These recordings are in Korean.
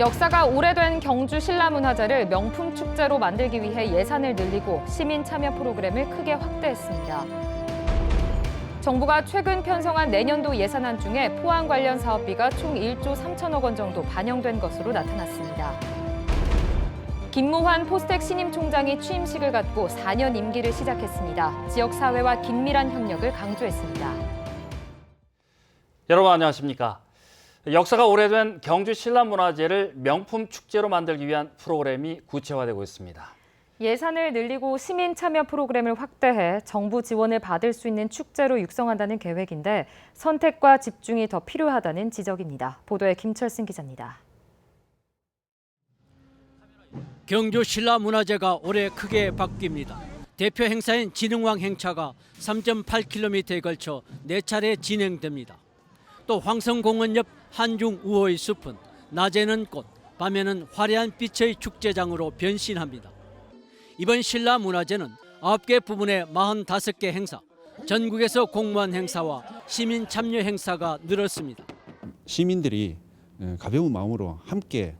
역사가 오래된 경주 신라문화제를 명품 축제로 만들기 위해 예산을 늘리고 시민 참여 프로그램을 크게 확대했습니다. 정부가 최근 편성한 내년도 예산안 중에 포항 관련 사업비가 총 1조 3천억 원 정도 반영된 것으로 나타났습니다. 김무환 포스텍 신임 총장이 취임식을 갖고 4년 임기를 시작했습니다. 지역사회와 긴밀한 협력을 강조했습니다. 여러분 안녕하십니까? 역사가 오래된 경주 신라문화제를 명품 축제로 만들기 위한 프로그램이 구체화되고 있습니다. 예산을 늘리고 시민 참여 프로그램을 확대해 정부 지원을 받을 수 있는 축제로 육성한다는 계획인데 선택과 집중이 더 필요하다는 지적입니다. 보도에 김철승 기자입니다. 경주 신라문화제가 올해 크게 바뀝니다. 대표 행사인 진흥왕 행차가 3.8km에 걸쳐 4차례 진행됩니다. 또 황성공원 옆 한중 우호의 숲은 낮에는 꽃, 밤에는 화려한 빛의 축제장으로 변신합니다. 이번 신라문화제는 9개 부문의 45개 행사, 전국에서 공무원 행사와 시민 참여 행사가 늘었습니다. 시민들이 가벼운 마음으로 함께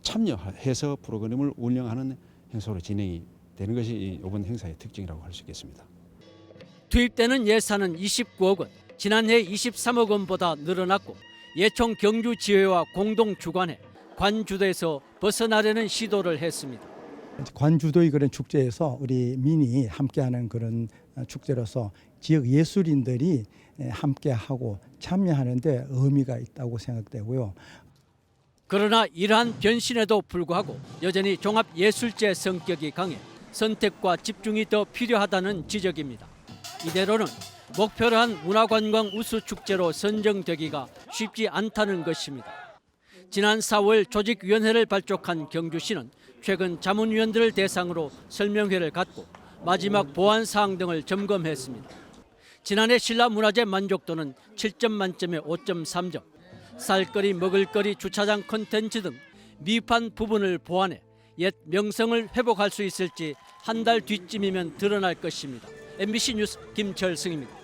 참여해서 프로그램을 운영하는 행사로 진행이 되는 것이 이번 행사의 특징이라고 할 수 있겠습니다. 투입되는 예산은 29억 원, 지난해 23억 원보다 늘어났고 예총 경주지회와 공동 주관해 관주도에서 벗어나려는 시도를 했습니다. 관주도의 그런 축제에서 우리 민이 함께하는 그런 축제로서 지역 예술인들이 함께하고 참여하는 데 의미가 있다고 생각되고요. 그러나 이러한 변신에도 불구하고 여전히 종합예술제 성격이 강해 선택과 집중이 더 필요하다는 지적입니다. 이대로는 목표로 한 문화관광 우수축제로 선정되기가 쉽지 않다는 것입니다. 지난 4월 조직위원회를 발족한 경주시는 최근 자문위원들을 대상으로 설명회를 갖고 마지막 보완사항 등을 점검했습니다. 지난해 신라문화제 만족도는 7점 만점에 5.3점, 살거리, 먹을거리, 주차장 콘텐츠 등 미흡한 부분을 보완해 옛 명성을 회복할 수 있을지 한 달 뒤쯤이면 드러날 것입니다. MBC 뉴스 김철승입니다.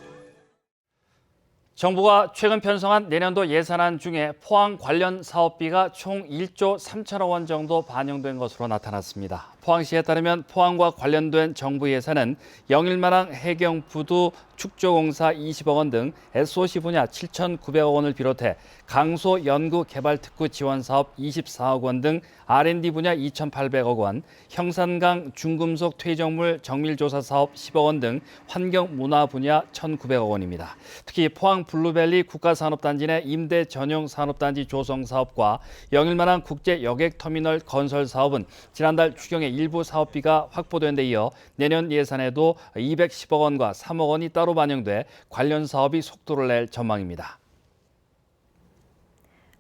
정부가 최근 편성한 내년도 예산안 중에 포항 관련 사업비가 총 1조 3천억 원 정도 반영된 것으로 나타났습니다. 포항시에 따르면 포항과 관련된 정부 예산은 영일마랑 해경부두 축조공사 20억 원 등 SOC 분야 7,900억 원을 비롯해 강소 연구 개발 특구 지원 사업 24억 원 등 R&D 분야 2,800억 원, 형산강 중금속 퇴적물 정밀조사 사업 10억 원 등 환경 문화 분야 1,900억 원입니다. 특히 포항 블루밸리 국가산업단지 내 임대 전용 산업단지 조성 사업과 영일마랑 국제 여객터미널 건설 사업은 지난달 추경에 일부 사업비가 확보된 데 이어 내년 예산에도 210억 원과 3억 원이 따로 반영돼 관련 사업이 속도를 낼 전망입니다.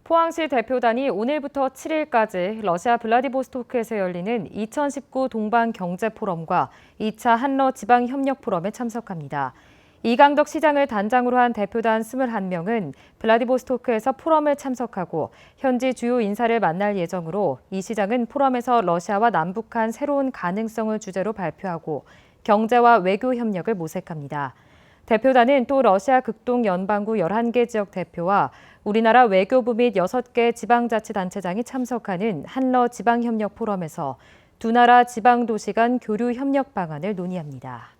포항시 대표단이 오늘부터 7일까지 러시아 블라디보스토크에서 열리는 2019 동방경제포럼과 2차 한러 지방협력포럼에 참석합니다. 이강덕 시장을 단장으로 한 대표단 21명은 블라디보스토크에서 포럼을 참석하고 현지 주요 인사를 만날 예정으로 이 시장은 포럼에서 러시아와 남북한 새로운 가능성을 주제로 발표하고 경제와 외교 협력을 모색합니다. 대표단은 또 러시아 극동 연방구 11개 지역 대표와 우리나라 외교부 및 6개 지방자치단체장이 참석하는 한러 지방협력 포럼에서 두 나라 지방도시 간 교류 협력 방안을 논의합니다.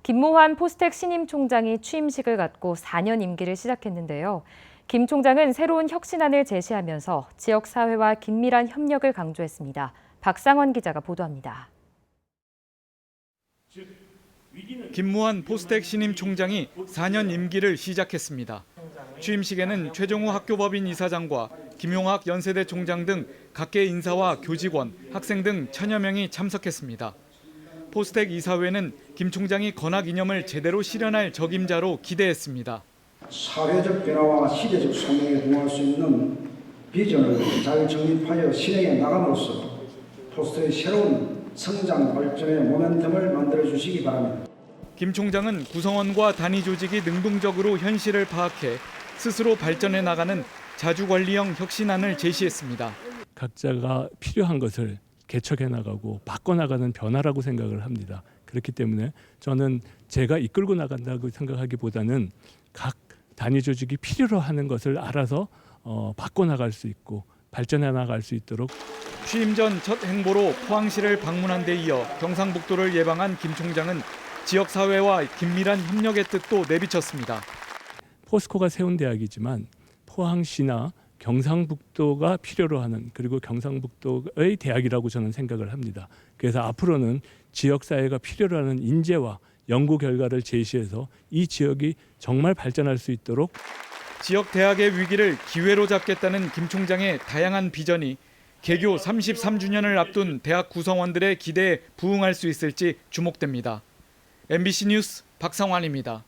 김무환 포스텍 신임 총장이 취임식을 갖고 4년 임기를 시작했는데요. 김 총장은 새로운 혁신안을 제시하면서 지역사회와 긴밀한 협력을 강조했습니다. 박상원 기자가 보도합니다. 김무환 포스텍 신임 총장이 4년 임기를 시작했습니다. 취임식에는 최종호 학교법인 이사장과 김용학 연세대 총장 등 각계 인사와 교직원, 학생 등 1000여 명이 참석했습니다. 포스텍 이사회는 김 총장이 건학 이념을 제대로 실현할 적임자로 기대했습니다. 사회적 변화와 시대적 소명에 부응할 수 있는 비전을 잘 정립하여 실행해 나감으로써 포스텍의 새로운 성장 발전의 모멘텀을 만들어주시기 바랍니다. 김 총장은 구성원과 단위 조직이 능동적으로 현실을 파악해 스스로 발전해 나가는 자주관리형 혁신안을 제시했습니다. 각자가 필요한 것을 개척해 나가고 바꿔나가는 변화라고 생각을 합니다. 그렇기 때문에 저는 제가 이끌고 나간다고 생각하기보다는 각 단위 조직이 필요로 하는 것을 알아서 바꿔나갈 수 있고 발전해 나갈 수 있도록 취임 전 첫 행보로 포항시를 방문한 데 이어 경상북도를 예방한 김 총장은 지역사회와 긴밀한 협력의 뜻도 내비쳤습니다. 포스코가 세운 대학이지만 포항시나 경상북도가 필요로 하는 그리고 경상북도의 대학이라고 저는 생각을 합니다. 그래서 앞으로는 지역사회가 필요로 하는 인재와 연구 결과를 제시해서 이 지역이 정말 발전할 수 있도록 지역 대학의 위기를 기회로 잡겠다는 김 총장의 다양한 비전이 개교 33주년을 앞둔 대학 구성원들의 기대에 부응할 수 있을지 주목됩니다. MBC 뉴스 박상환입니다.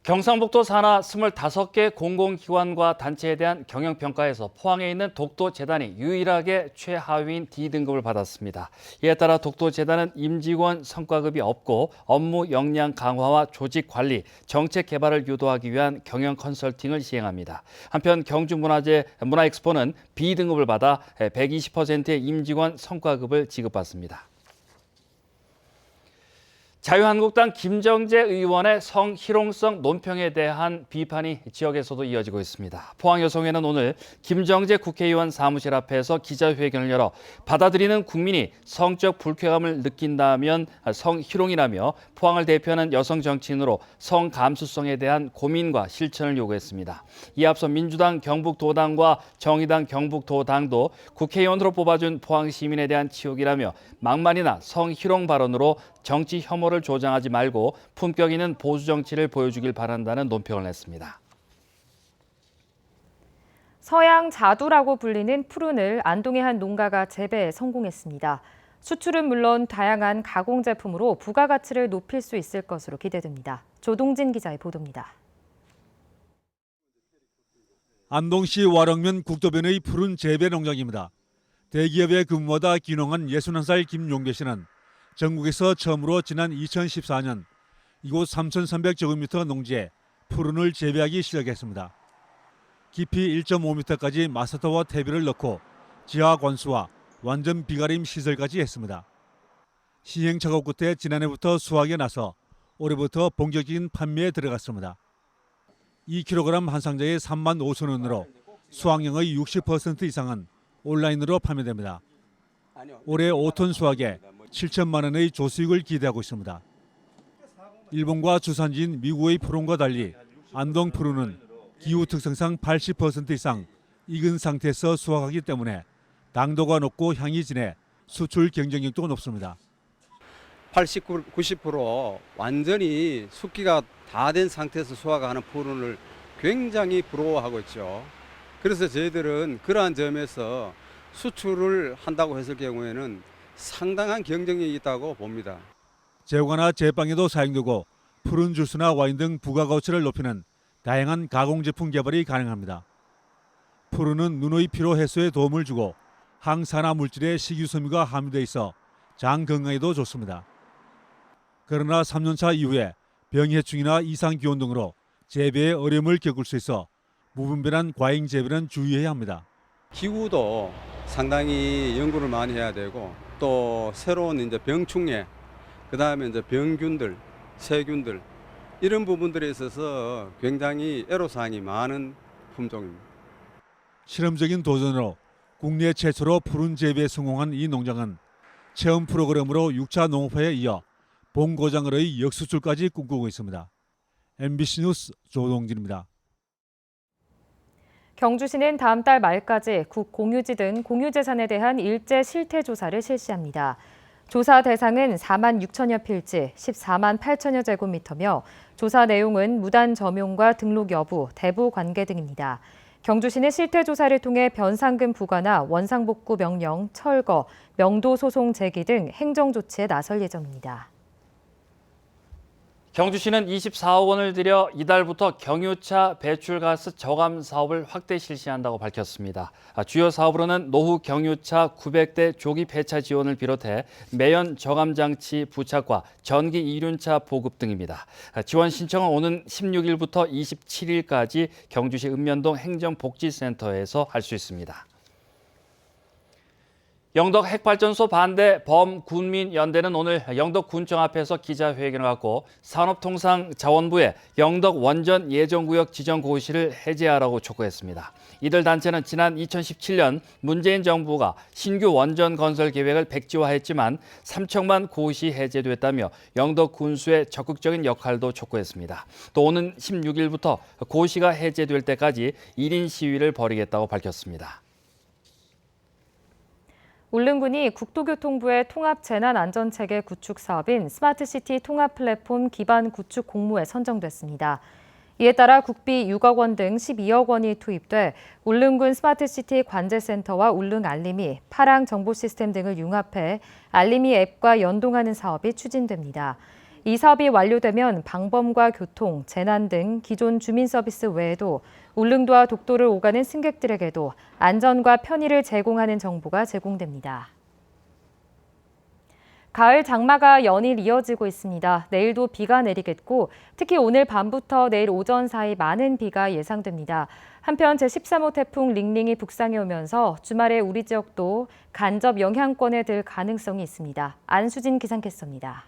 경상북도 산하 25개 공공기관과 단체에 대한 경영평가에서 포항에 있는 독도재단이 유일하게 최하위인 D등급을 받았습니다. 이에 따라 독도재단은 임직원 성과급이 없고 업무 역량 강화와 조직 관리, 정책 개발을 유도하기 위한 경영 컨설팅을 시행합니다. 한편 경주문화엑스포는 B등급을 받아 120%의 임직원 성과급을 지급받습니다. 자유한국당 김정재 의원의 성희롱성 논평에 대한 비판이 지역에서도 이어지고 있습니다. 포항여성회는 오늘 김정재 국회의원 사무실 앞에서 기자회견을 열어 받아들이는 국민이 성적 불쾌감을 느낀다면 성희롱이라며 포항을 대표하는 여성 정치인으로 성감수성에 대한 고민과 실천을 요구했습니다. 이에 앞서 민주당 경북도당과 정의당 경북도당도 국회의원으로 뽑아준 포항 시민에 대한 치욕이라며 막말이나 성희롱 발언으로 정치 혐오를 조장하지 말고 품격 있는 보수 정치를 보여주길 바란다는 논평을 냈습니다. 서양 자두라고 불리는 푸른을 안동의 한 농가가 재배에 성공했습니다. 수출은 물론 다양한 가공 제품으로 부가가치를 높일 수 있을 것으로 기대됩니다. 조동진 기자의 보도입니다. 안동시 와령면 국도변의 푸른 재배 농장입니다. 대기업에 근무하다 귀농한 61살 김용배 씨는 전국에서 처음으로 지난 2014년 이곳 3,300제곱미터 농지에 푸른을 재배하기 시작했습니다. 깊이 1.5m까지 마사토와 퇴비를 넣고 지하 관수와 완전 비가림 시설까지 했습니다. 시행착오 끝에 지난해부터 수확에 나서 올해부터 본격적인 판매에 들어갔습니다. 2kg 한 상자에 35,000원으로 수확량의 60% 이상은 온라인으로 판매됩니다. 올해 5톤 수확에 7천만 원의 조수익을 기대하고 있습니다. 일본과 주산지인 미국의 푸른과 달리 안동 푸른은 기후 특성상 80% 이상 익은 상태에서 수확하기 때문에 당도가 높고 향이 진해 수출 경쟁력도 높습니다. 80, 90% 완전히 숙기가 다 된 상태에서 수확하는 푸른을 굉장히 부러워하고 있죠. 그래서 저희들은 그러한 점에서 수출을 한다고 했을 경우에는 상당한 경쟁력이 있다고 봅니다. 제과나 제빵에도 사용되고 푸른 주스나 와인 등 부가가치를 높이는 다양한 가공 제품 개발이 가능합니다. 푸른은 눈의 피로 해소에 도움을 주고 항산화 물질의 식이섬유가 함유돼 있어 장 건강에도 좋습니다. 그러나 3년차 이후에 병해충이나 이상 기온 등으로 재배에 어려움을 겪을 수 있어 무분별한 과잉 재배는 주의해야 합니다. 기후도 상당히 연구를 많이 해야 되고 또 새로운 이제 병충해, 그다음에 이제 병균들, 세균들 이런 부분들에 있어서 굉장히 애로사항이 많은 품종입니다. 실험적인 도전으로 국내 최초로 푸른 재배에 성공한 이 농장은 체험 프로그램으로 6차 농업화에 이어 본고장어의 역수출까지 꿈꾸고 있습니다. MBC 뉴스 조동진입니다. 경주시는 다음 달 말까지 국 공유지 등 공유재산에 대한 일제 실태 조사를 실시합니다. 조사 대상은 4만 6천여 필지, 14만 8천여 제곱미터며 조사 내용은 무단 점용과 등록 여부, 대부 관계 등입니다. 경주시는 실태 조사를 통해 변상금 부과나 원상복구 명령, 철거, 명도 소송 제기 등 행정 조치에 나설 예정입니다. 경주시는 24억 원을 들여 이달부터 경유차 배출가스 저감 사업을 확대 실시한다고 밝혔습니다. 주요 사업으로는 노후 경유차 900대 조기 폐차 지원을 비롯해 매연 저감 장치 부착과 전기 이륜차 보급 등입니다. 지원 신청은 오는 16일부터 27일까지 경주시 읍면동 행정복지센터에서 할 수 있습니다. 영덕 핵발전소 반대 범군민연대는 오늘 영덕군청 앞에서 기자회견을 갖고 산업통상자원부에 영덕 원전 예정구역 지정 고시를 해제하라고 촉구했습니다. 이들 단체는 지난 2017년 문재인 정부가 신규 원전 건설 계획을 백지화했지만 3척만 고시 해제됐다며 영덕 군수의 적극적인 역할도 촉구했습니다. 또 오는 16일부터 고시가 해제될 때까지 1인 시위를 벌이겠다고 밝혔습니다. 울릉군이 국토교통부의 통합재난안전체계 구축 사업인 스마트시티 통합플랫폼 기반 구축 공모에 선정됐습니다. 이에 따라 국비 6억 원 등 12억 원이 투입돼 울릉군 스마트시티 관제센터와 울릉알림이 파랑 정보 시스템 등을 융합해 알림이 앱과 연동하는 사업이 추진됩니다. 이 사업이 완료되면 방범과 교통, 재난 등 기존 주민 서비스 외에도 울릉도와 독도를 오가는 승객들에게도 안전과 편의를 제공하는 정보가 제공됩니다. 가을 장마가 연일 이어지고 있습니다. 내일도 비가 내리겠고 특히 오늘 밤부터 내일 오전 사이 많은 비가 예상됩니다. 한편 제13호 태풍 링링이 북상해 오면서 주말에 우리 지역도 간접 영향권에 들 가능성이 있습니다. 안수진 기상캐스터입니다.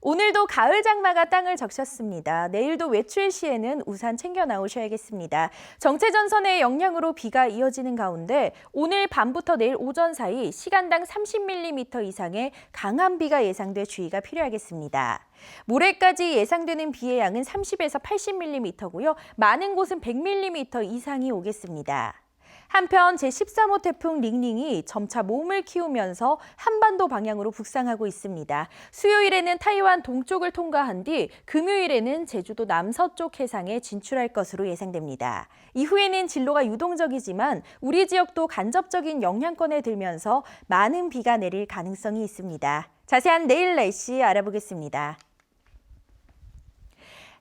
오늘도 가을 장마가 땅을 적셨습니다. 내일도 외출 시에는 우산 챙겨 나오셔야겠습니다. 정체전선의 영향으로 비가 이어지는 가운데 오늘 밤부터 내일 오전 사이 시간당 30mm 이상의 강한 비가 예상돼 주의가 필요하겠습니다. 모레까지 예상되는 비의 양은 30에서 80mm고요. 많은 곳은 100mm 이상이 오겠습니다. 한편 제13호 태풍 링링이 점차 몸을 키우면서 한반도 방향으로 북상하고 있습니다. 수요일에는 타이완 동쪽을 통과한 뒤 금요일에는 제주도 남서쪽 해상에 진출할 것으로 예상됩니다. 이후에는 진로가 유동적이지만 우리 지역도 간접적인 영향권에 들면서 많은 비가 내릴 가능성이 있습니다. 자세한 내일 날씨 알아보겠습니다.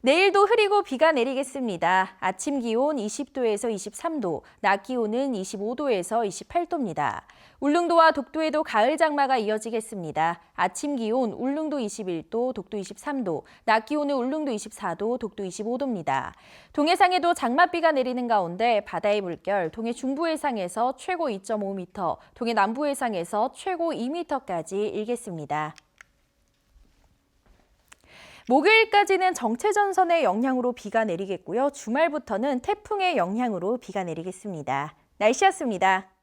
내일도 흐리고 비가 내리겠습니다. 아침 기온 20도에서 23도, 낮 기온은 25도에서 28도입니다. 울릉도와 독도에도 가을 장마가 이어지겠습니다. 아침 기온 울릉도 21도, 독도 23도, 낮 기온은 울릉도 24도, 독도 25도입니다. 동해상에도 장맛비가 내리는 가운데 바다의 물결 동해 중부 해상에서 최고 2.5m, 동해 남부 해상에서 최고 2m까지 일겠습니다. 목요일까지는 정체전선의 영향으로 비가 내리겠고요. 주말부터는 태풍의 영향으로 비가 내리겠습니다. 날씨였습니다.